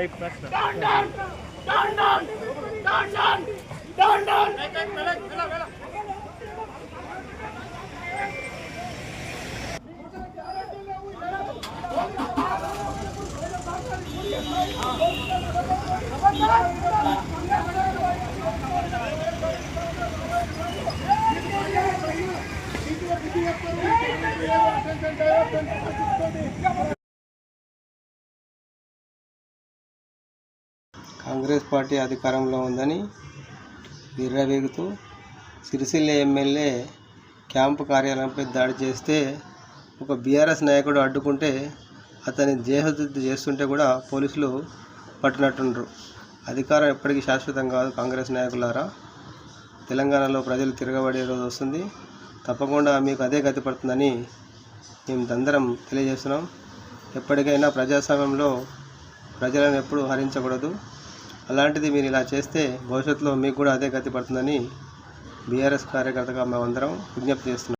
एक प्रश्न కాంగ్రెస్ పార్టీ అధికారంలో ఉందని విర్రవీగుతూ సిరిసిల్ల ఎమ్మెల్యే క్యాంపు కార్యాలయంపై దాడి చేస్తే ఒక బీఆర్ఎస్ నాయకుడు అడ్డుకుంటే అతని దేహశుద్ధి చేస్తుంటే కూడా పోలీసులు పట్టినట్టుండ్రు. అధికారం ఎప్పటికీ శాశ్వతం కాదు. కాంగ్రెస్ నాయకులారా, తెలంగాణలో ప్రజలు తిరగబడే రోజు వస్తుంది. తప్పకుండా మీకు అదే గతి పడుతుందని మేము అందరం తెలియజేస్తున్నాం. ఎప్పటికైనా ప్రజాస్వామ్యంలో ప్రజలను ఎప్పుడూ హరించకూడదు. అలాంటిది మీరు ఇలా చేస్తే భవిష్యత్తులో మీకు కూడా అదే గతి పడుతుందని బీఆర్ఎస్ కార్యకర్తగా మేమందరం విజ్ఞప్తి చేస్తున్నాం.